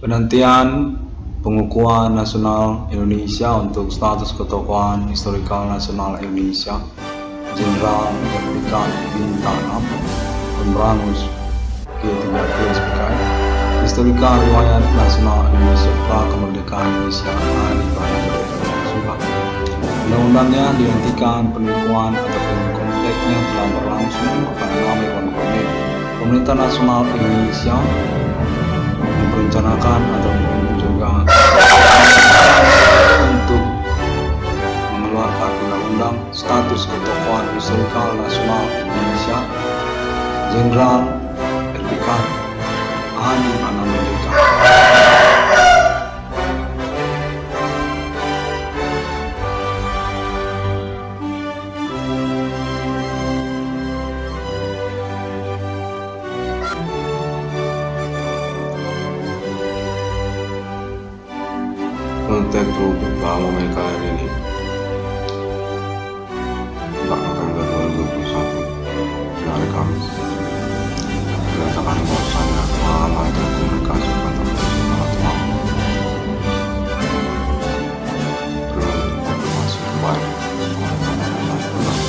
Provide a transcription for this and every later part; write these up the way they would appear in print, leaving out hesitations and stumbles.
Penantian pengukuhan nasional Indonesia untuk status ketokohan historikal nasional Indonesia, Jenderal Republikan Bintang 6, Pemerangus G13 PKI, historikal riwayat nasional Indonesia pra kemerdekaan Indonesia hari Sumpah. Undang-undangnya dihentikan pengukuhan ataupun konfliknya telah berlangsung kepada nama konflik pemerintah nasional Indonesia merencanakan ataupun juga untuk mengeluarkan undang-undang status ketokohan historikal nasional Indonesia Jenderal Republikan Haji Ana Merdeka. Konteks bahwa momen kalian ini 4 November 2021 hari Kamis menyatakan bahwasannya pengalaman komunikasi antar personal perlu konfirmasi kembali oleh teman-teman nasional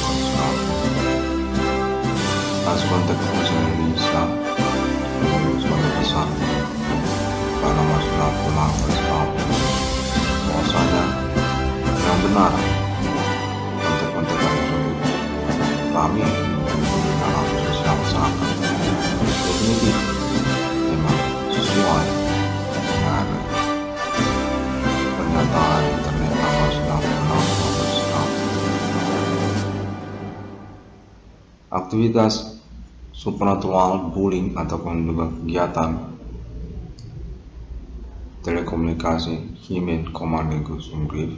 atas konteks kepolisian Indonesia sebagai besar pada nasional penanggung bahwasanya yang benar kontek-kontekan tersebut kami dalam sosial masyarakat definitif memang sesuai dengan pernyataan internet tanggal 96 aktivitas supernatural bullying ataupun juga kegiatan telekomunikasi Himen Komandegus Umgrif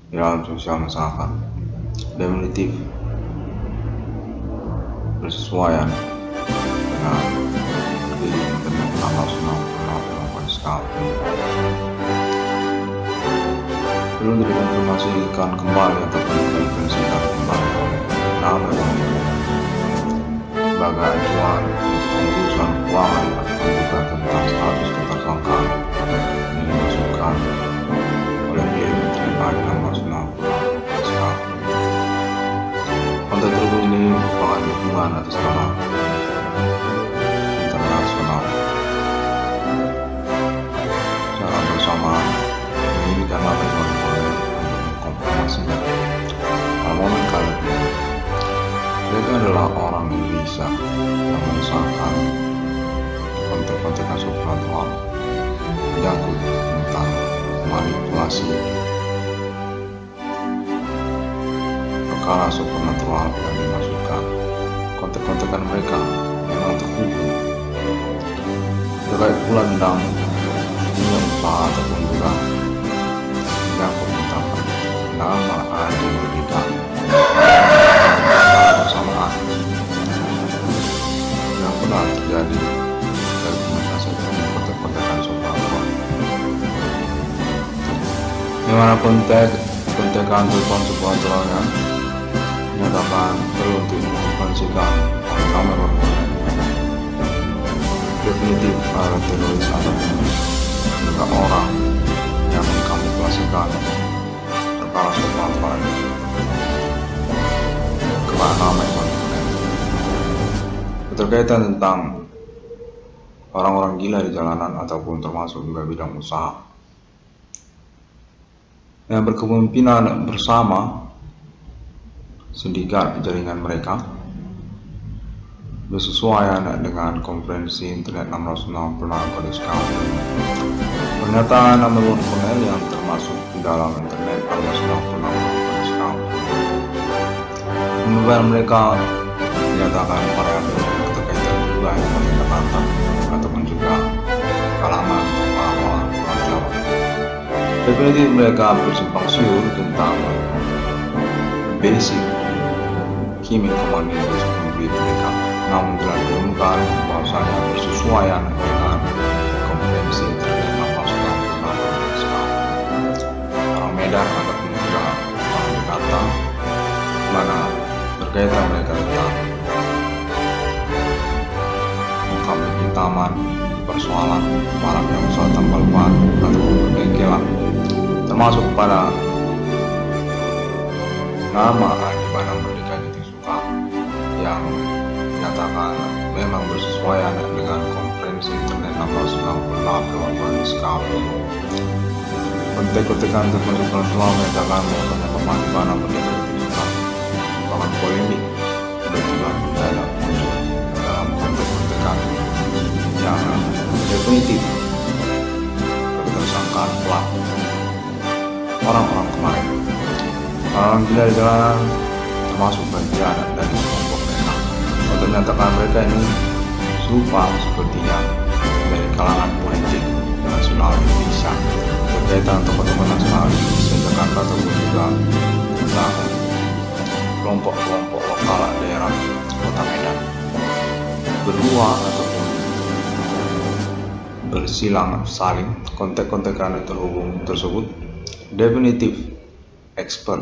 di dalam sosial masyarakat definitif bersesuaian dengan di internet tanggal 96 sekali. Belum dikonfirmasikan kembali ataupun dikonfirmasikan kembali oleh nama sebagai acuan pengurusan keuangan ataupun juga tentang status ketersangkaan yang dimasukkan oleh beliau Menteri Perdagangan Nasional sekarang. Konten tersebut ini merupakan dukungan atas nama internasional secara bersamaan menginginkan langkah Polri untuk mengkonfirmasikan pada momen kali ini mereka adalah orang Indonesia yang mengesahkan konten-konten supernatural menyangkut tentang manipulasi perkara supernatural yang dimaksudkan. Konten-konten mereka memang terhubung terkait pula tentang dunia usaha ataupun juga menyangkut tentang nama Adi Merdeka bersamaan yang pernah terjadi dari komunikasi dengan konten-konten supernatural. Di mana kontekan telepon supernatural menyatakan perlu diinformasikan oleh kamera berkonek definitif para teroris ataupun juga orang yang mengkamuflasikan perkara supernatural kepada nama berkonek berkaitan tentang orang-orang gila di jalanan ataupun termasuk juga bidang usaha yang berkepemimpinan bersama sindikat jaringan mereka bersesuaian dengan konferensi internet 606 Penanggung Jawab pernyataan Amirul Kolonel yang termasuk di dalam internet 606 Penanggung Jawab kemudian mereka menyatakan para yang berkaitan juga yang mengatakan ataupun juga kalangan orang-orang Jawa definitif mereka bersimpang siur tentang basic Himen Komandegus Umgrif mereka, namun telah ditemukan bahwasanya bersesuaian dengan konferensi internet nasional sekarang. Orang Medan ataupun juga orang Jakarta, mana berkaitan mereka tentang mengkamp di taman persoalan maraknya usaha tambal ban ataupun perbengkelan, termasuk pada nama di mana Merdeka Suka yang menyatakan memang bersesuaian dengan Konferensi Internet 1666 Dewan SKP. Kontek-kontekan termasuk nasional menyatakan bahwa pemahaman di mana Merdeka Suka merupakan polemik dan juga tidak muncul dalam kontek-kontekan yang definitif tersangkaan pelaku orang-orang kemarin. Orang gila di jalanan termasuk bagian dari kelompok mereka. Untuk menyatakan mereka ini serupa sepertinya dari kalangan politik nasional Indonesia berkaitan tokoh-tokoh nasional Indonesia Jakarta ataupun juga tentang kelompok-kelompok lokal daerah Kota Medan. Berdua ataupun bersilang saling kontek-kontekan terhubung tersebut definitif expert.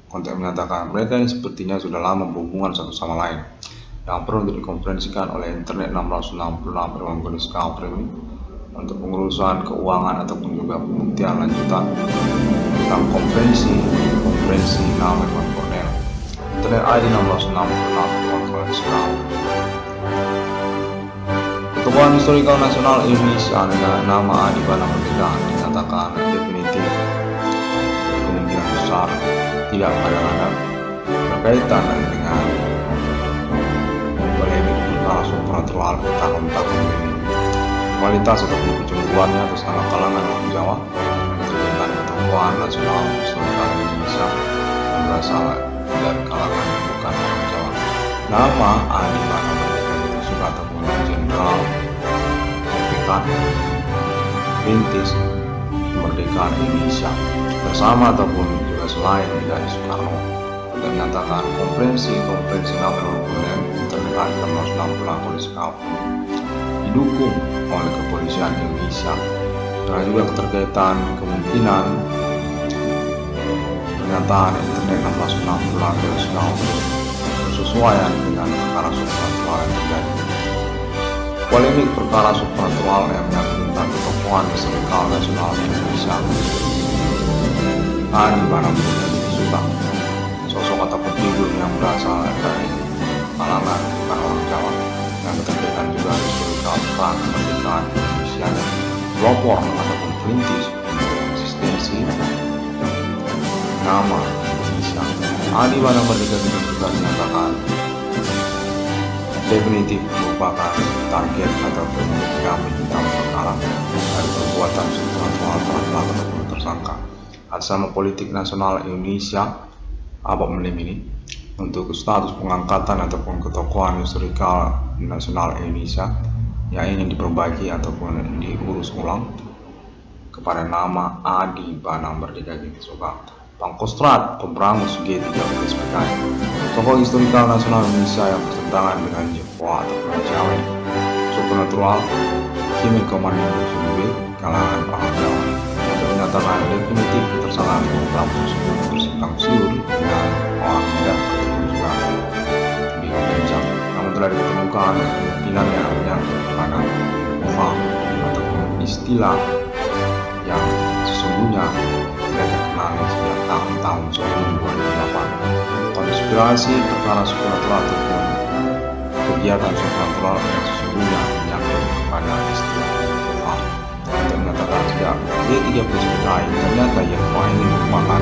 Kontek menyatakan mereka ini sepertinya sudah lama berhubungan satu sama lain yang perlu dikonferensikan oleh Internet 1666 Dewan SKP untuk pengurusan keuangan ataupun juga pembuktian lanjutan tentang konferensi nama Dewan Kornel Internet ID 1666 Dewan SKP. Pertemuan Historikal Nasional Indonesia dengan nama Adi Bana Merdeka dinyatakan definitif kemungkinan besar tidak kadang-kadang berkaitan dengan polemik perkara supranatural tahun-tahun ini. Kualitas ataupun kecemburuannya atas nama kalangan orang Jawa menceritakan ketokohan nasional historikal Indonesia yang berasal dari kalangan bukan orang Jawa. Nama Adi Bana Merdeka Suka ataupun Jenderal Kemerdekaan Rintis Kemerdekaan Indonesia bersama ataupun juga selain dari Soekarno untuk menyatakan konferensi nama Dewan Kornel Internet 1666 SKP didukung oleh kepolisian Indonesia karena juga keterkaitan kemungkinan pernyataan Internet 1666 SKP bersesuaian dengan perkara supranatural yang terjadi. Polemik perkara supranatural yang menyangkut tentang ketokohan historikal nasional Indonesia Adi Bana Merdeka Suka, sosok ataupun figur yang berasal dari kalangan bukan orang Jawa yang keterkaitan juga historikal perang kemerdekaan Indonesia dan pelopor ataupun perintis eksistensi nama Indonesia. Adi Bana Merdeka Suka dinyatakan definitif merupakan target ataupun kami dalam perkara dari perbuatan supranatural para pelaku ataupun tersangka atas nama politik nasional Indonesia Abang Menim ini untuk status pengangkatan ataupun ketokohan historikal nasional Indonesia yang ingin diperbaiki ataupun diurus ulang kepada nama Adi Bana Merdeka Suka, Pangkostrat Pemberangus G3 PKI, tokoh historikal nasional Indonesia yang bertentangan dengan Jepwa ataupun Jawa, supernatural, kimi komando sumber kalangan orang Jawa untuk menyatakan definitif ketersangkaan program tersebut bersimpang siur dengan orang Medan ataupun juga di Bencang, namun telah ditemukan kemungkinan yang menyangkut pada paham ataupun istilah yang sesungguhnya mereka kenali sejak tahun-tahun sebelum 2008. Konspirasi perkara supernatural ataupun kegiatan supernatural yang sesungguhnya menyangkut kepada istilah Tuhan. Untuk menyatakan sejak D3 PKI ternyata Yehova ini merupakan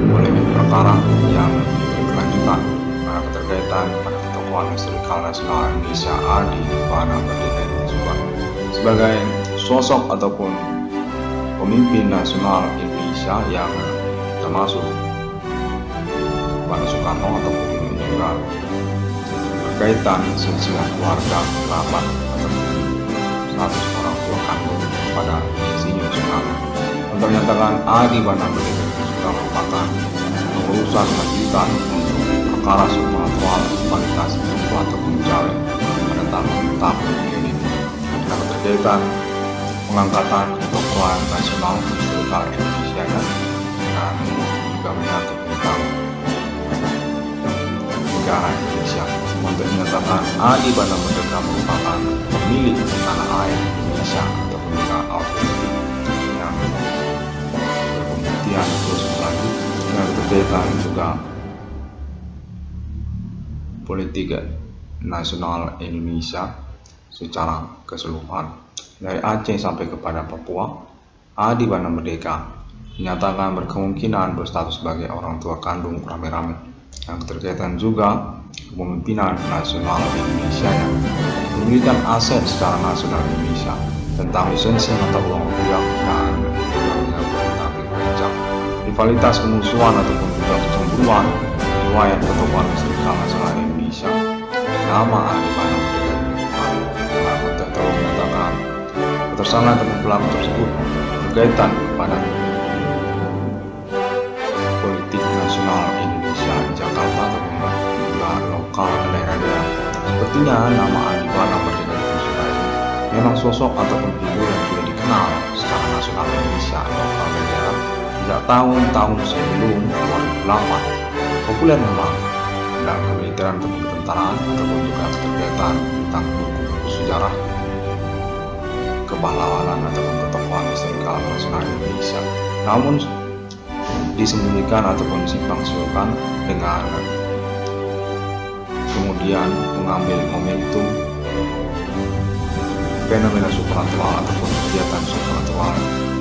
polemik perkara yang berkelanjutan pada keterkaitan pada ketokohan historikal nasional Indonesia Adi Bana Merdeka Suka sebagai sosok ataupun pemimpin nasional Indonesia yang termasuk pada Soekarno ataupun juga berkaitan silsilah keluarga kerabat ataupun status orang tua kandung kepada Insinyur Soekarno untuk menyatakan Adi Bana Merdeka Suka merupakan pengurusan lanjutan untuk perkara supernatural kualitas Jepwa ataupun Jawa pada tahun ini dan keterkaitan pengangkatan ketokohan nasional historikal Indonesia dan juga menyangkut tentang negara Indonesia untuk menyatakan Adi Bana Merdeka merupakan pemilik tanah air Indonesia berkaitan juga politik nasional Indonesia secara keseluruhan. Dari Aceh sampai kepada Papua, Adi Bana Merdeka menyatakan berkemungkinan berstatus sebagai orang tua kandung rame-rame, yang terkaitan juga kepemimpinan nasional Indonesia yang memberikan aset secara nasional Indonesia tentang lisensi mata uang rupiah dan hilangnya politik kencang, rivalitas kemusuhan ataupun juga kecemburuan riwayat ketokohan historikal nasional Indonesia. Nama Adi Bana Merdeka dengan konteks telah menyatakan ketersangkaan terhadap pelaku tersebut berkaitan kepada politik nasional Indonesia di Jakarta ataupun juga lokal daerah-daerah. Sepertinya nama Adi Bana Merdeka memang sosok ataupun figur yang sudah dikenal secara nasional Indonesia lokal daerah sejak tahun-tahun sebelum 2008. Populer memang dalam kemiliteran ataupun ketentaraan ataupun juga keterkaitan tentang buku-buku sejarah kepahlawanan ataupun ketokohan historikal nasional Indonesia, namun disembunyikan ataupun simpang siurkan dengan kemudian mengambil momentum fenomena supranatural ataupun kegiatan supranatural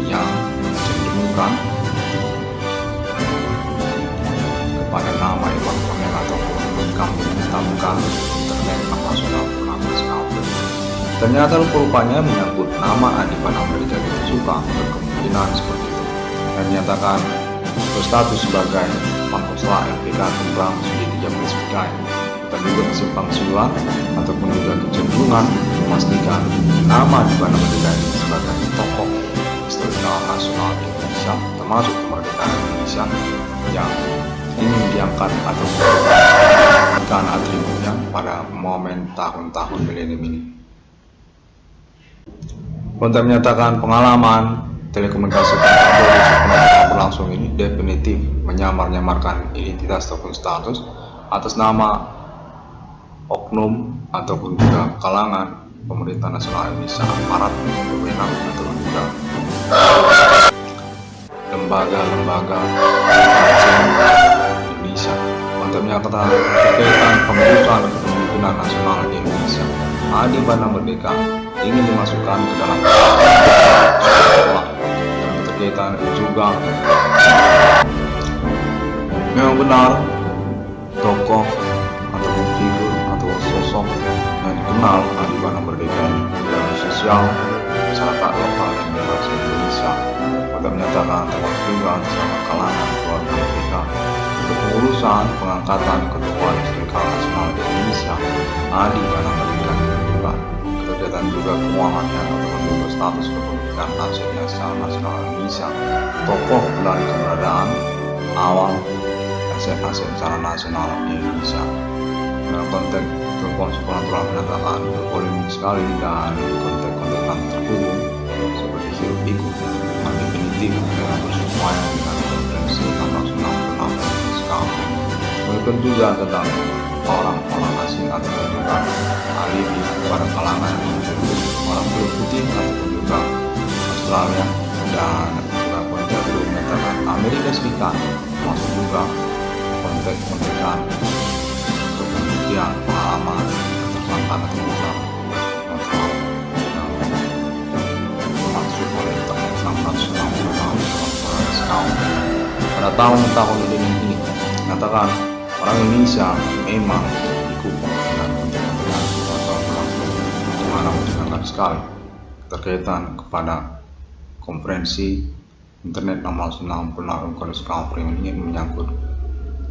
yang cenderungkan kepada nama Iwan Pamela ataupun mengkamp hitamkan internet nasional nasional. Ternyata rupanya menyangkut nama Adi Bana Merdeka suka berkemungkinan seperti itu, dan dinyatakan berstatus sebagai Pangkostrat LPK Kembrang sudah dijamin sebagai dan juga kesimpang siuran ataupun juga kecenderungan memastikan nama Adi Bana Merdeka sebagai tokoh historikal nasional Indonesia, termasuk kemerdekaan Indonesia yang ingin diangkat atau memberikan atributnya pada momen tahun-tahun milenium ini. Untuk menyatakan pengalaman telekomunikasi berlangsung ini definitif menyamar-nyamarkan identitas ataupun status atas nama oknum ataupun juga kalangan pemerintah nasional Indonesia, aparat berwenang ataupun juga lembaga-lembaga Indonesia untuk menyatakan terkaitan pengurusan kepemimpinan nasional Indonesia. Adi Bana Merdeka ingin dimasukkan ke dalam sekolah, dan terkaitan juga memang benar tokoh ataupun figur atau sosok yang dikenal Adi Bana Merdeka dalam sosial masyarakat lokal dan bebas Indonesia untuk menyatakan termasuk juga bersama kalangan keluarga mereka untuk pengurusan pengangkatan ketokohan historikal nasional Indonesia. Adi Bana Merdeka juga keterkaitan juga keuangannya ataupun juga status kepemilikan asetnya secara nasional Indonesia, tokoh pelari keberadaan awal aset-aset secara nasional Indonesia. Dalam konteks telepon supranatural menyatakan berpolemik sekali dan konteks-konteks terhubung seperti hirup pikuk yang definitif dengan bersesuaian dengan konferensi 1666 sekarang. Mungkin juga tentang orang-orang asing ataupun juga alibi pada kalangan orang kulit putih ataupun juga Australia dan juga konteks menyatakan Amerika Serikat, termasuk juga konteks-kontekan kemudian pengalaman ketersangkaan atau juga kontrol yang dimaksud oleh internet 1666 pada tahun-tahun ini menyatakan orang Indonesia memang dikubur dengan konteks-kontekan di mana menyenangkan sekali terkaitan kepada konferensi internet 1666 Conference ini menyangkut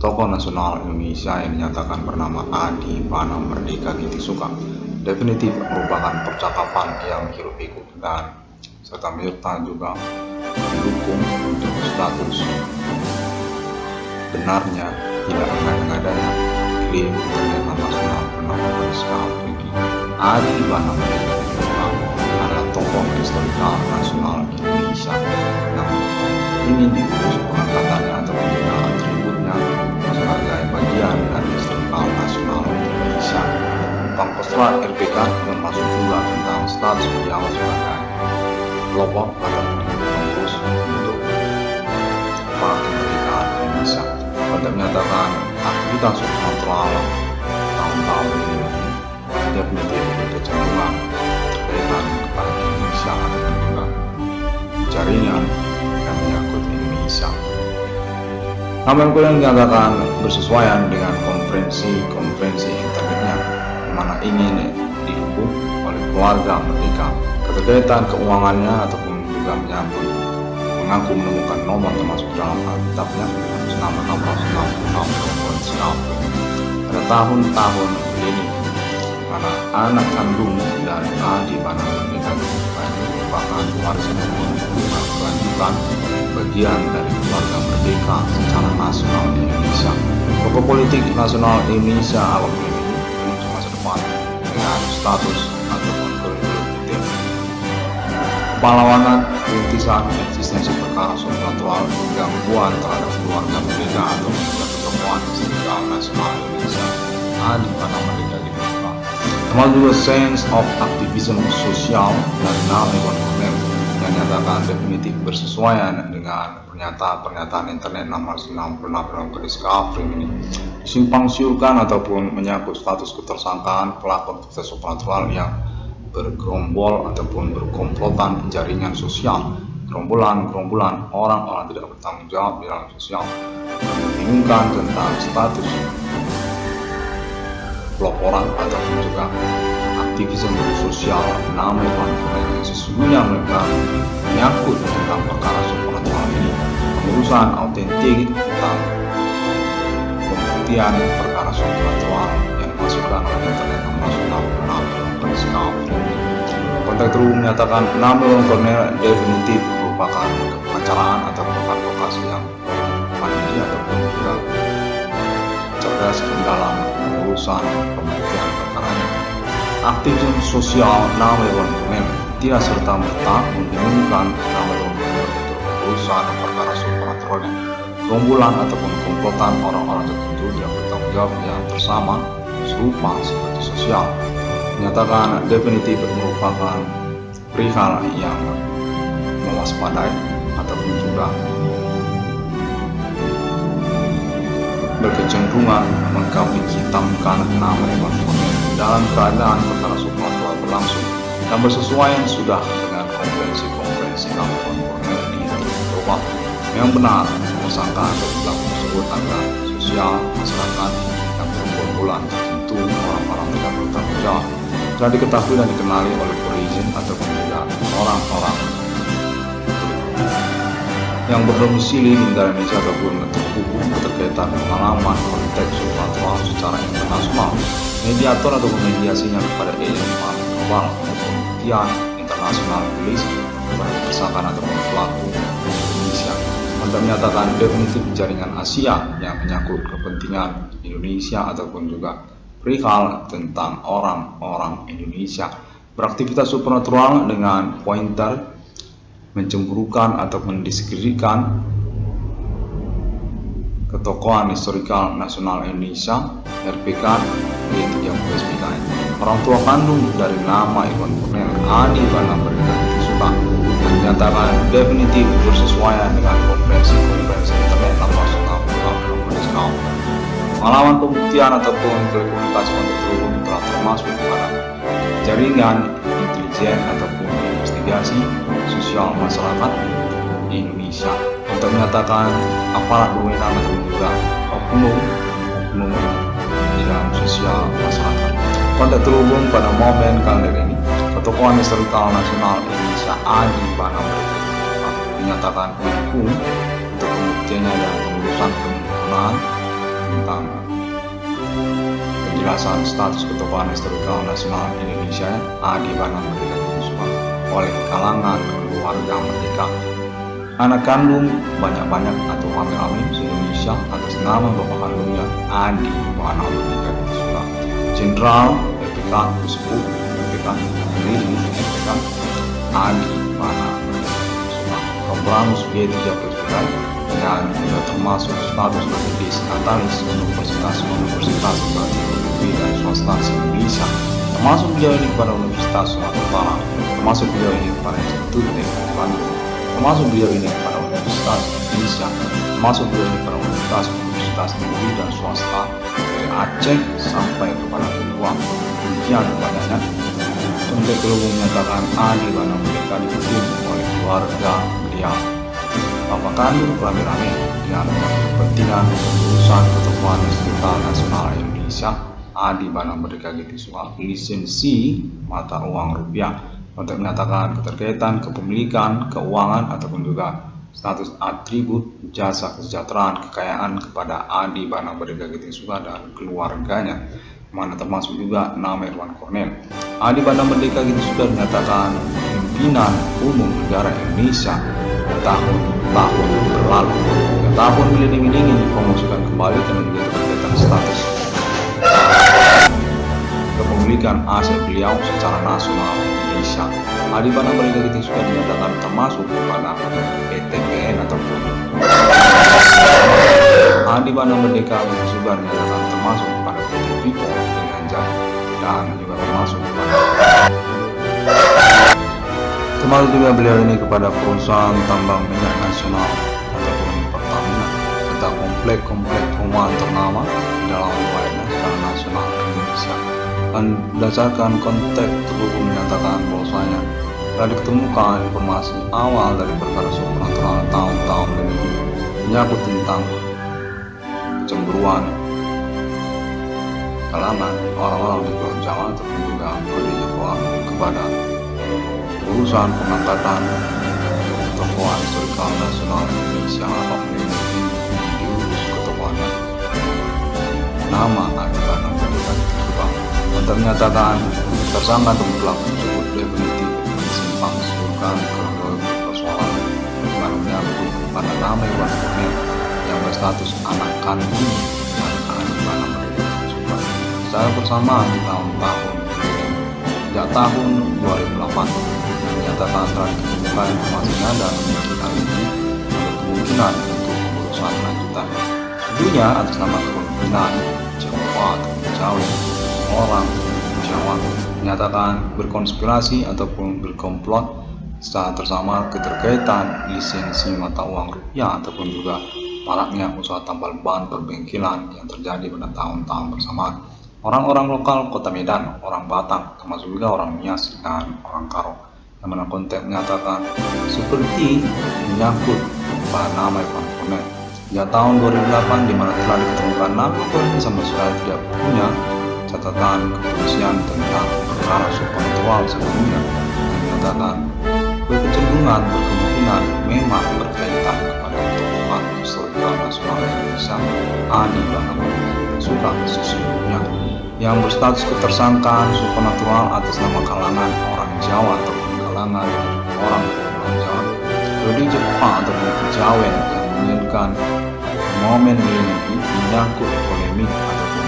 tokoh nasional Indonesia yang dinyatakan bernama Adi Bana Merdeka Suka. Definitif merupakan percakapan yang hiruk pikuk dan serta merta juga mendukung untuk status benarnya tidak mengada-ngadanya klaim internet nasional bernama sekarang ini. Adi Bana Merdeka Suka adalah tokoh historikal nasional Indonesia yang ingin diurus pengangkatannya atau juga atributnya sebagai bagian dari historikal nasional Indonesia. Pangkostrat RPK termasuk juga tentang status beliau sebagai pelopor atau pengurus untuk kemerdekaan Indonesia. menyatakan aktivitas supranatural tahun-tahun ini definitif berkecenderungan berkaitan kepada Indonesia dan juga jaringan yang menyangkut Indonesia. Namun kemudian dinyatakan bersesuaian dengan konferensi internetnya, di mana ingin didukung oleh keluarga mereka. Keterkaitan keuangannya ataupun juga mengaku menemukan nomor termasuk dalam Alkitabnya selama 666 pada tahun-tahun ini, di mana anak kandung dan adik anak mereka merupakan warisan kelanjutan bagian dari keluarga merdeka secara nasional di Indonesia. Tokoh politik nasional Indonesia awal memiliki masa depan dengan status ataupun kurikulum pahlawanan, rintisan, eksistensi perkara supranatural, gangguan terhadap keluarga merdeka atau ketokohan istiqlal nasional Indonesia di mana mereka dibuka. Termasuk juga sense of activism sosial dari nama Iwan Kurniawan yang nyatakan definitif bersesuaian dengan pernyataan internet nomor 96 ini simpang siurkan ataupun menyangkut status ketersangkaan pelaku aktivitas supranatural yang bergerombol ataupun berkomplotan jaringan sosial, gerombolan orang-orang tidak bertanggung jawab di dalam sosial, membingungkan tentang status peloporan ataupun juga aktivisme sosial nama yang sesungguhnya mereka menyangkut tentang perkara supranatural ini, pengurusan autentik tentang pembuktian perkara supranatural yang dimasukkan oleh internet nomor 96 Konteks terus menyatakan nama Iwan Kurniawan definitif merupakan kepancaraan atau merupakan lokasi yang mandiri ataupun juga cerdas dalam urusan pembuktian perkaranya. Aktivisme sosial nama Iwan Kurniawan tidak serta-merta membingungkan nama Iwan Kurniawan untuk urusan perkara supranatural, gerombolan ataupun komplotan orang-orang tertentu yang bertanggung jawab yang bersama serupa seperti sosial. Menyatakan definitif merupakan perihal yang mewaspadai ataupun juga berkecenderungan mengkambing hitamkan nama Iwan Kurniawan dalam keadaan perkara supranatural berlangsung dan bersesuaian sudah dengan konferensi nama Iwan Kurniawan di Eropa yang benar tersangka atau pelaku tersebut adalah sosial masyarakat yang berkumpulan tertentu orang-orang tidak bertanggung jawab telah diketahui dan dikenali oleh polisi ataupun juga orang-orang yang berdomisili di negara Indonesia ataupun terhubung keterkaitan pengalaman konteks supranatural secara internasional, mediator ataupun mediasinya kepada global ataupun pembuktian internasional polis kepada tersangka ataupun pelaku Indonesia. Untuk menyatakan definitif jaringan Asia yang menyangkut kepentingan Indonesia ataupun juga perihal tentang orang-orang Indonesia beraktivitas supranatural dengan pointer mencemburukan atau mendiskreditkan ketokohan historikal nasional Indonesia RPK yaitu yang PSPK. Orang tua kandung dari nama Iwan Kurniawan Adi Bana Merdeka Suka yang dinyatakan definitif bersesuaian dengan konferensi internet nomor 96 pengalaman pembuktian ataupun telekomunikasi untuk terhubung telah termasuk pada jaringan intelijen ataupun investigasi sosial masyarakat di Indonesia untuk menyatakan aparat berwenang atau juga oknum di dalam sosial masyarakat. Konteks terhubung pada momen kalender ini, ketokohan historikal nasional Indonesia Adi Bana Merdeka dinyatakan mendukung untuk pembuktiannya dan pengurusan penggunaan tentang penjelasan status ketokohan historikal nasional Indonesia Adi Bana Merdeka oleh kalangan keluarga merdeka. Anak kandung banyak-banyak atau hamil-hamil se-Indonesia atas nama bapak kandungnya Adi Bana Merdeka Suka, Jenderal PPK Sepuh PPK Pendiri PPK Adi Bana Merdeka Suka, Kompramus B39 dan juga termasuk status aktivis Natalis Universitas negeri dan swasta Indonesia, termasuk beliau ini kepada Universitas Sumatera Utara, termasuk beliau ini kepada Institut Teknologi Bandung, termasuk beliau ini kepada Universitas Indonesia, termasuk beliau ini kepada Universitas universitas negeri dan swasta dari Aceh sampai kepada Papua. Demikian kepadanya. Contek Gelubung menyatakan Adi Bana Merdeka dipimpin oleh keluarga beliau. Bapak kandung rame-rame dengan kepentingan urusan pertemuan Istiqlal Nasional Indonesia. Adi Bana Merdeka gitu soal lisensi mata uang rupiah untuk menyatakan keterkaitan kepemilikan keuangan ataupun juga status atribut jasa kesejahteraan kekayaan kepada Adi Bana Merdeka gitu dan keluarganya, mana termasuk juga nama Irwan Cornel. Adi Bana Merdeka gitu dinyatakan pimpinan umum negara Indonesia tahun-tahun berlalu. Tahun milenium ini dipromosikan kembali dan menjadi terkaitan status kepemilikan aset beliau secara nasional Indonesia. Adi Bana Merdeka itu sudah dinyatakan termasuk kepada PTPN ataupun Adi Bana Merdeka itu juga dinyatakan termasuk kepada PT Freeport dengan Jaya dan juga termasuk juga beliau ini kepada perusahaan tambang minyak nasional ataupun Pertamina serta komplek-komplek perumahan ternama di dalam wilayah secara nasional Indonesia. Dan berdasarkan konteks terhubung menyatakan bahwasanya telah ditemukan informasi awal dari perkara supranatural tahun-tahun ini menyangkut tentang kecemburuan kalangan orang-orang di Pulau Jawa ataupun juga di Jawa kepada urusan pengangkatan tokoh historikal nasional Indonesia atau diurus ketokohannya nama Adi Bana Merdeka juga menyatakan tersangka dan pelaku tersebut definitif simpang siurkan kronologi persoalan dengan menyangkut pada nama Irwan Cornel yang berstatus anak kandung dan Adi Bana Merdeka juga secara bersamaan di tahun-tahun sejak tahun 2008 menyatakan telah ditemukan informasinya dan memiliki alibi atau kemungkinan untuk pengurusan lanjutan sebelumnya atas nama kepemimpinan Jawa atau Jawa orang Jawa menyatakan berkonspirasi ataupun berkomplot secara bersama keterkaitan lisensi mata uang rupiah ataupun juga maraknya usaha tambal ban perbengkelan yang terjadi pada tahun-tahun bersamaan. Orang-orang lokal Kota Medan, orang Batang, termasuk juga orang Nias dan orang Karo, yang mana konteks menyatakan seperti menyangkut pada nama Irwan Cornel. Sejak tahun 2008 di mana telah ditemukan nama Cornel sama sekali tidak punya catatan kepolisian tentang perkara supranatural sebelumnya, dan menyatakan kecenderungan berkemungkinan memang berkaitan kepada tokohan historikal nasional Indonesia Adi Bana Merdeka juga sesungguhnya yang berstatus ketersangkaan supranatural atas nama kalangan orang Jawa ataupun kalangan orang Pulau Jawa. Di Jepang ataupun Kejawen yang menginginkan momen ini menyangkut polemik ataupun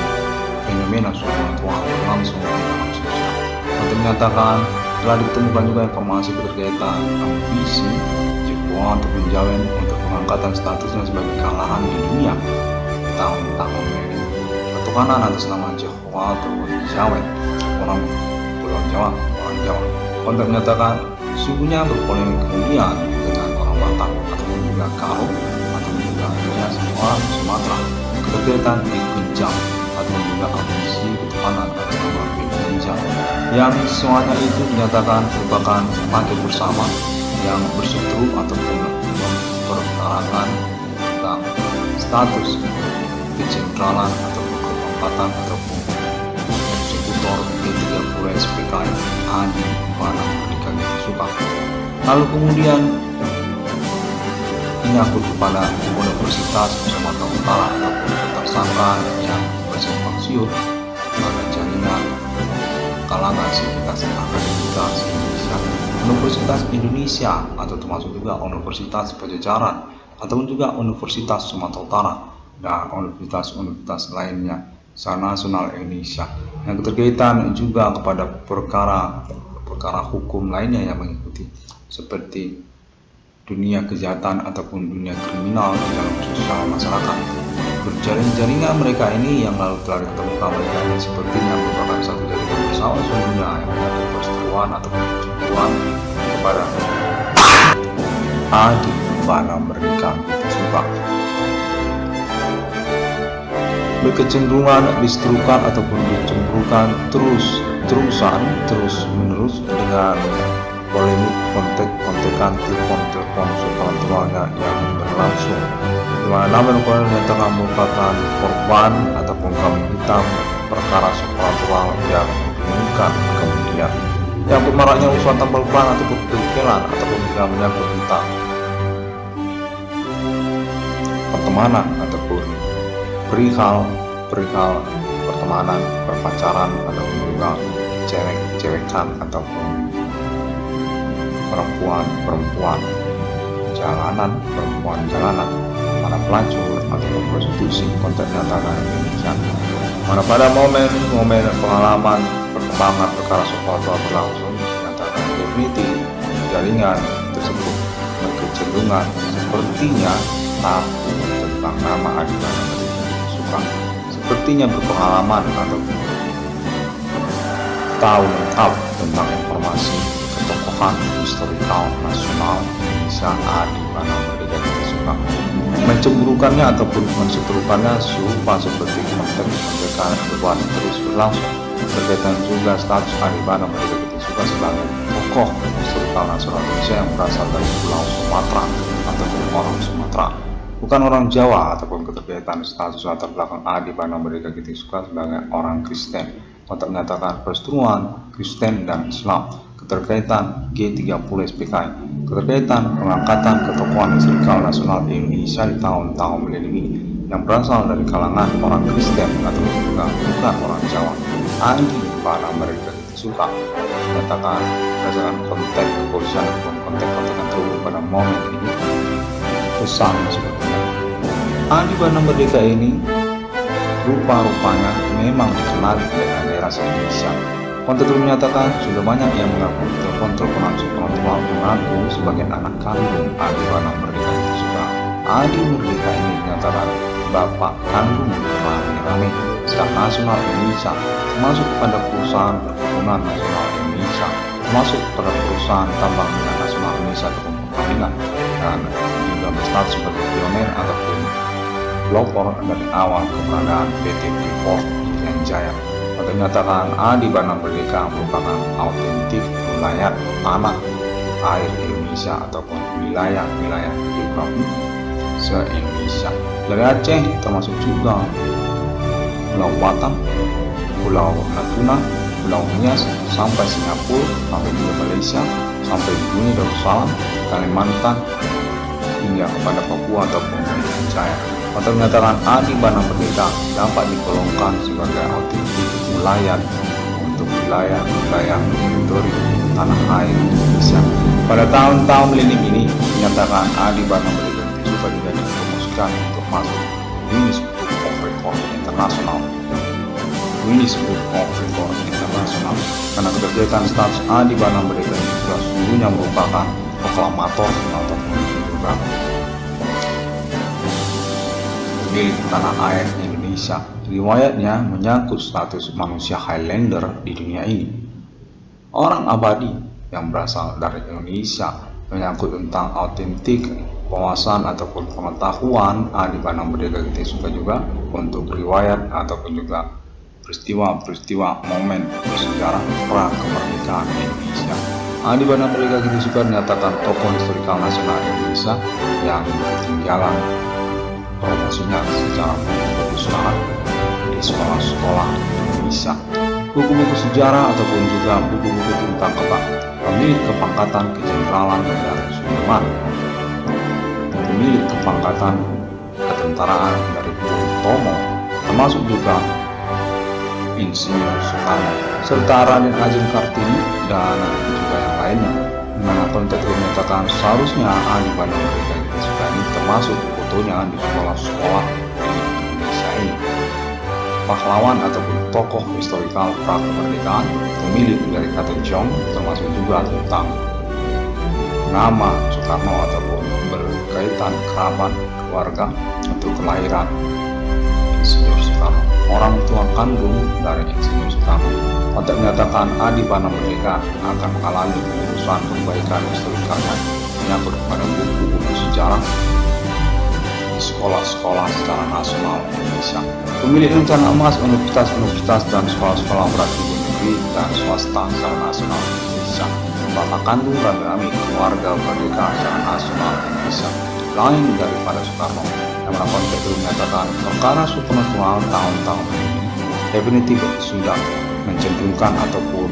fenomena supranatural langsung di dalam sosial. Untuk menyatakan telah ditemukan juga informasi berkaitan ambisi Jepang ataupun Jawen untuk pengangkatan statusnya sebagai kalangan di dunia tahun-tahun ini. Ketuhanan atas nama Jawa ataupun Jawen orang Pulau Jawa, orang Jawa. Untuk menyatakan sungguhnya berpolemik kemudian dengan orang Batak ataupun juga Karo ataupun juga Nias orang Sumatera keterkaitan di Kunjang ataupun juga ambisi ketuhanan atas nama Kunjang yang semuanya itu dinyatakan merupakan pemakai bersama yang berseteru ataupun memperkarakan tentang status kecentralan ataupun kepangkatan ataupun eksekutor P30 SPKI Adi Bana Merdeka suka. Lalu kemudian menyangkut kepada Universitas Sumatera Utara ataupun tersangka yang bersimpang siur pada jaringan kalangan sivitas akademikas Indonesia, Universitas Indonesia atau termasuk juga Universitas Pajajaran ataupun juga Universitas Sumatera Utara dan universitas-universitas lainnya secara nasional Indonesia yang keterkaitan juga kepada perkara hukum lainnya yang mengikuti seperti dunia kejahatan ataupun dunia kriminal di dalam sosial masyarakat. Berjaring-jaringan mereka ini yang lalu telah ditemukan mereka ini sepertinya merupakan satu jaringan bersama sesungguhnya yang menjadi perseteruan ataupun percumbuan kepada Adi Bana Merdeka suka. berkecenderungan diseterukan ataupun dicemburukan terus menerus dengan polemik kontek-kontekan telepon supranatural yang berlangsung, di mana Namen Kolonel dinyatakan merupakan korban ataupun kambing hitam perkara supranatural yang membingungkan kemudian yang maraknya usulan tambal ban ataupun pengkelan ataupun tidak menyangkut tentang pertemanan ataupun perihal pertemanan, perpacaran ataupun juga cewek-cewekan ataupun perempuan jalanan, para pelacur ataupun prostitusi konten nyatakan demikian. Mana pada momen pengalaman perkembangan perkara supranatural berlangsung dinyatakan definitif jaringan tersebut berkecenderungan sepertinya tahu tentang nama Adibana Merdeka Suka, sepertinya berpengalaman atau tahu lengkap tentang informasi ketokohan historikal nasional Indonesia Adibana Merdeka Suka, mencemburukannya ataupun menseterukannya serupa seperti konteks mereka debat terus berlangsung berkaitan juga status Adibana Merdeka Suka sebagai tokoh historikal nasional Indonesia yang berasal dari Pulau Sumatera ataupun orang Sumatera, bukan orang Jawa, ataupun keterkaitan status latar belakang Adibana Merdeka Suka sebagai orang Kristen, konteks menyatakan perseteruan Kristen dan Islam, keterkaitan G30 SPKI, keterkaitan pengangkatan ketokohan historikal nasional Indonesia di tahun-tahun milenium ini yang berasal dari kalangan orang Kristen atau juga bukan orang Jawa. Adibana Merdeka Suka menyatakan berdasarkan konteks kepolisian dan konteks yang terhubung pada momen ini pesan sebetulnya. Adibana Merdeka ini rupa-rupanya memang dikenal di daerah Indonesia. Konteks menyatakan sudah banyak yang mengaku telepon-teleponan supranatural mengaku sebagai anak kandung Adibana Merdeka Suka. Adi Merdeka ini dinyatakan bapak kandung rame-rame Stat Nasional Indonesia, termasuk pada perusahaan perkebunan nasional Indonesia, termasuk pada perusahaan tambang minyak nasional Indonesia ataupun Pertamina, dan juga berstatus sebagai pioner ataupun pelopor dari awal keberadaan PT Freeport Irian Jaya. Menyatakan Adibana Merdeka merupakan autentik wilayah tanah air Indonesia ataupun wilayah-wilayah geografi se-Indonesia, dari Aceh termasuk juga Pulau Batam, Pulau Natuna, Pulau Nias, sampai Singapura, sampai juga Malaysia, sampai Brunei Darussalam, Kalimantan, hingga kepada Papua ataupun Irian Jaya. Atau menyatakan Adibana Merdeka dapat digolongkan sebagai autentik wilayah untuk wilayah-wilayah teritori tanah air Indonesia. Pada tahun-tahun milenium ini menyatakan Adibana Merdeka juga juga dipromosikan untuk masuk Guinness Book of Record Internasional. Karena keterkaitan status Adibana Merdeka juga sesungguhnya merupakan proklamator ataupun juga milik tanah air Indonesia. Riwayatnya menyangkut status manusia Highlander di dunia ini, orang abadi yang berasal dari Indonesia, menyangkut tentang autentik wawasan ataupun pengetahuan Adibana Merdeka Suka juga untuk riwayat ataupun juga peristiwa-peristiwa momen bersejarah pra kemerdekaan Indonesia. Adibana Merdeka Suka menyatakan tokoh historikal nasional Indonesia yang ketinggalan promosinya secara buku sejarah di sekolah-sekolah Indonesia, buku-buku sejarah ataupun juga buku-buku tentang pemilik kepangkatan kejeneralan dan Sudirman, pemilik kepangkatan ketentaraan dari Bung Tomo, termasuk juga Insinyur Soekarno, serta Raden Ajeng Kartini dan juga yang lainnya. Mana konteks menyatakan seharusnya Adibana Merdeka Suka ini termasuk fotonya di sekolah-sekolah di Indonesia ini. Pahlawan ataupun tokoh historikal pra kemerdekaan, pemilik dari kata Jong, termasuk juga tentang nama Soekarno ataupun berkaitan kerabat keluarga untuk kelahiran Insinyur Soekarno, orang tua kandung dari Insinyur Soekarno. Untuk menyatakan Adibana Merdeka akan mengalami urusan perbaikan historikalnya menyangkut pada buku-buku sejarah di sekolah-sekolah secara nasional Indonesia. Pemilik rencana emas universitas-universitas dan sekolah-sekolah beraktivitas negeri dan swasta secara nasional Indonesia. Bapak kandung rame-rame keluarga merdeka secara nasional Indonesia lain daripada Soekarno, yang mana konteks itu menyatakan perkara supernatural tahun-tahun ini definitif sudah mencenderungkan ataupun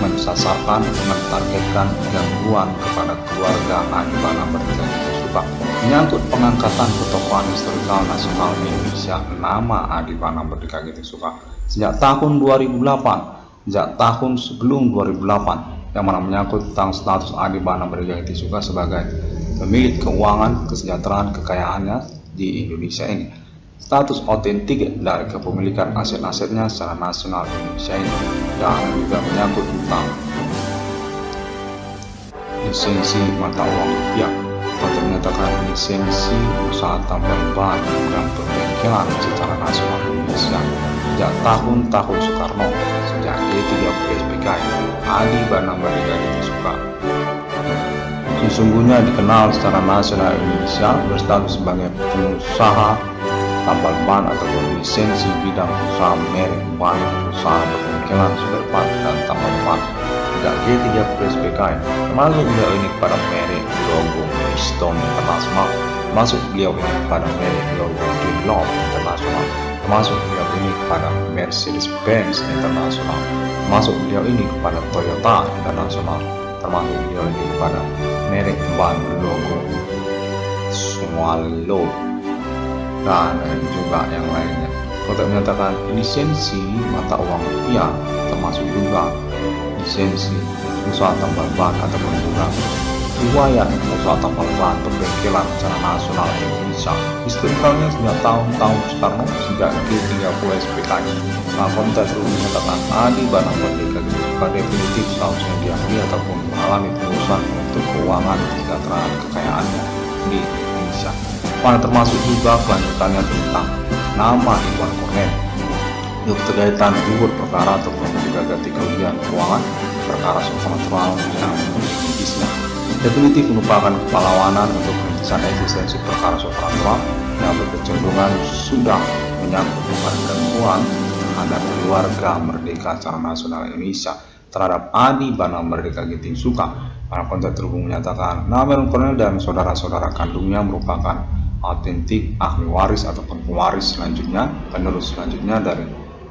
mensasarkan, mentargetkan gangguan kepada keluarga Adibana Merdeka Suka menyangkut pengangkatan ketokohan historikal nasional Indonesia nama Adibana Merdeka Suka sejak tahun 2008, sejak tahun sebelum 2008, yang mana menyangkut tentang status Adibana Merdeka Suka sebagai pemilik keuangan, kesejahteraan, kekayaannya di Indonesia ini. Status otentik dari kepemilikan aset-asetnya secara nasional Indonesia ini, dan juga menyangkut tentang lisensi mata uang rupiah untuk menyatakan lisensi usaha tambang ban dan perbengkelan secara nasional Indonesia sejak tahun-tahun Soekarno, sejak E30 SPKI Adibana Merdeka Suka sesungguhnya dikenal secara nasional Indonesia berstatus sebagai pengusaha tambal ban ataupun lisensi bidang usaha merek ban, usaha perbengkelan sumber ban dan tambal ban sejak G30 SPKI, termasuk beliau ini kepada merek logo Bridgestone Internasional, termasuk beliau ini kepada merek logo Dunlop Internasional, termasuk beliau ini kepada Mercedes-Benz Internasional, termasuk beliau ini kepada Toyota Internasional, termasuk beliau ini kepada merek ban logo Swallow dan juga yang lainnya. Konteks menyatakan lisensi mata uang rupiah termasuk juga lisensi usaha tambal ban ataupun juga riwayat usaha tambal ban perbengkelan secara nasional Indonesia historikalnya sejak tahun-tahun Soekarno, sejak G30 SPKI. Nah, konteks itu menyatakan Adibana Merdeka Suka definitif seharusnya diakui ataupun mengalami pengurusan untuk keuangan, kesejahteraan, kekayaannya di Indonesia, mana termasuk juga kelanjutannya tentang nama Iwan Kornet untuk terkaitan urut perkara ataupun juga ganti kerugian keuangan perkara supernatural yang dimilikinya. Definitif merupakan pahlawanan untuk perintisan eksistensi perkara supernatural yang berkecenderungan sudah menyangkut kepada gangguan terhadap keluarga merdeka secara nasional Indonesia terhadap Adibana Merdeka Suka. Para konteks terhubung menyatakan nama Iwan Kornet dan saudara-saudara kandungnya merupakan autentik ahli waris ataupun pewaris selanjutnya, penerus selanjutnya dari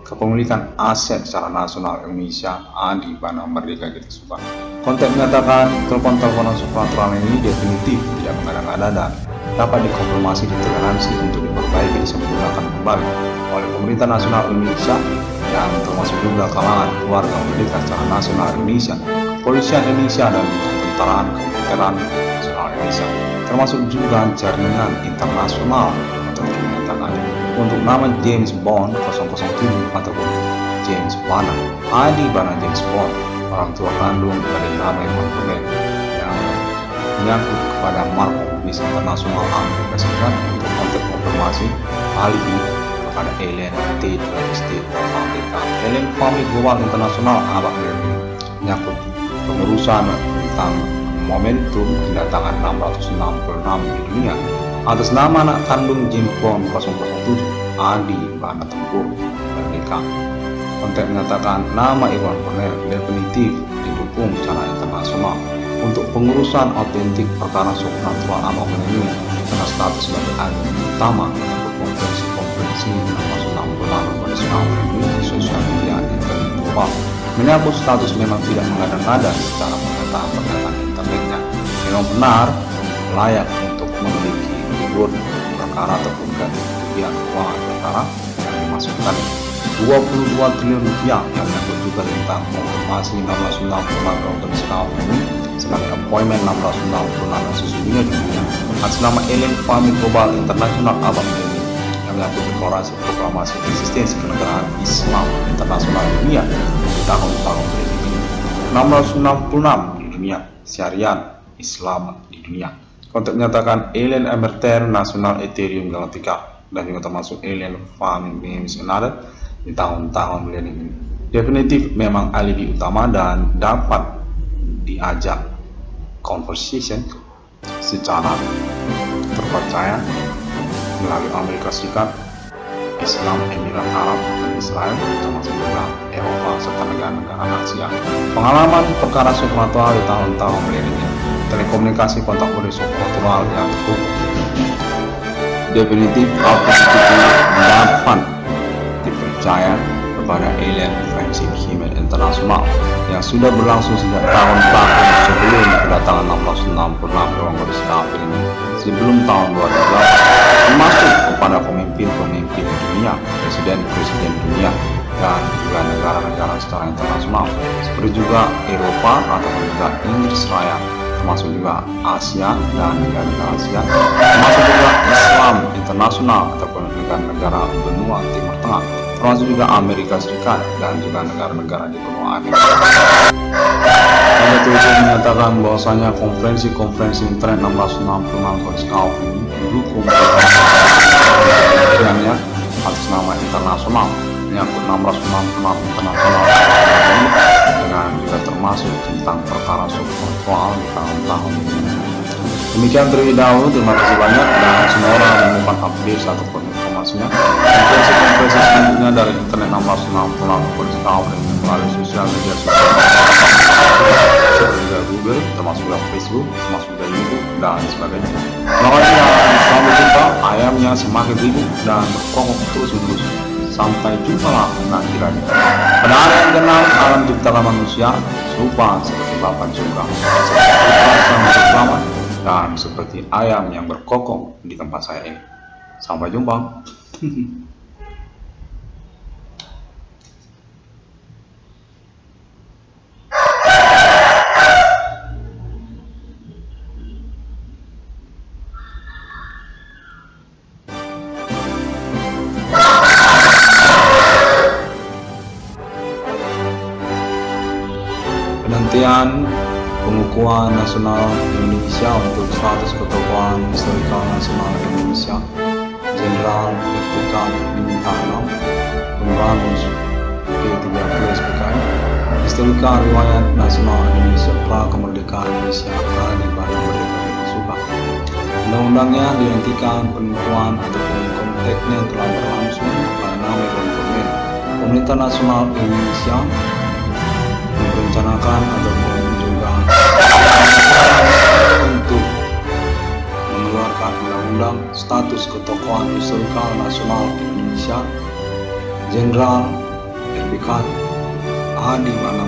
kepemilikan aset secara nasional Indonesia Adibana Merdeka Suka. Konteks menyatakan telepon-teleponan supernatural ini definitif tidak mengada-ngada dan dapat dikonfirmasi di toleransi untuk diperbaiki dan digunakan kembali oleh pemerintah nasional Indonesia yang termasuk juga kalangan keluarga merdeka secara nasional Indonesia, kepolisian Indonesia dan ketentaraan kemiliteran nasional Indonesia, termasuk juga jaringan internasional untuk menyatakan untuk nama James Bond 007 ataupun James Bana, Adibana James Bond, orang tua kandung dari nama Iwan Kornet yang menyangkut kepada Marco Bis Internasional Amerika Serikat untuk konteks konfirmasi alibi kepada Alien T-26 Amerika, Alien Family Global Internasional Abang ini menyangkut pengurusan tentang momentum kedatangan 666 di dunia atas nama anak kandung James Bond 007 Adibana Tempur Merdeka. Konteks menyatakan nama Iwan Kornet definitif didukung secara internasional untuk pengurusan autentik perkara supernatural abang ini karena status sebagai ahli utama untuk konferensi 666 nasional di sosial media global. Menyangkut status memang tidak mengada-ngada secara pernyataan internetnya, memang benar layak untuk memiliki ribut perkara ataupun ganti kerugian keuangan perkara yang dimasukkan 22 triliun rupiah yang menyangkut juga tentang konfirmasi 666 internasional ini sebagai appointment 666 yang sesungguhnya di dunia atas nama Alien Family Global Internasional Abang ini yang menyangkut deklarasi proklamasi eksistensi kenegaraan Islam internasional di dunia di tahun-tahun ini 666 di dunia syariat Islam di dunia. Konteks menyatakan Alien Emerter Nasional Ethereum Galactica dan juga termasuk Alien Family Games Another di tahun-tahun milenium ini definitif memang alibi utama dan dapat diajak Conversation secara terpercaya melalui Amerika Serikat, Islam, Emirat Arab, dan Israel, termasuk juga Eropa serta negara-negara Asia. Pengalaman perkara supranatural di tahun-tahun meliringi telekomunikasi kontak bodi supranatural yang terhubung definitif dapat dipercaya kepada alien friendship human internasional yang sudah berlangsung sejak tahun-tahun sebelum kedatangan 666 ruang bersikapin ini, sebelum tahun 2008, termasuk kepada pemimpin-pemimpin dunia, presiden-presiden dunia, dan juga negara-negara secara internasional, seperti juga Eropa ataupun juga Inggris Raya, termasuk juga Asia dan negara-negara Asia, termasuk juga Islam internasional ataupun negara-negara benua Timur Tengah, termasuk juga Amerika Serikat dan juga negara-negara di benua Amerika. Pada tulisan menyatakan bahwasanya konferensi internet 666 ini mendukung penelitiannya atas nama internasional menyangkut 666 internasional dengan juga termasuk tentang perkara supranatural di tahun-tahun ini. Demikian terlebih dahulu, terima kasih banyak dan semoga menemukan update ataupun informasinya. Konferensi selanjutnya dari internet 666 melalui sosial media seperti Google, termasuk juga Facebook, termasuk juga YouTube dan sebagainya. Terima kasih dan sampai jumpa. Ayamnya semakin ribut dan berkokok terus-menerus. Sampai jumpa nanti lagi. Pada hari yang kenal alam ciptakan manusia serupa seperti Bapa juga, selamat dan seperti ayam yang berkokok di tempat saya ini. Sampai jumpa. Penantian pengukuhan nasional Indonesia untuk status ketokohan historikal nasional Indonesia, Jenderal Republikan Bintang membangun P30 SPKI, historikal riwayat nasional Indonesia pra kemerdekaan Indonesia di Badan Merdeka Suka. Undang-undangnya dihentikan penentuan ataupun konteksnya telah berlangsung pada 6 November. Pemerintah Nasional Indonesia merencanakan ataupun juga untuk mengeluarkan undang-undang status ketokohan historikal nasional Indonesia, Jenderal Republikan Adi Mana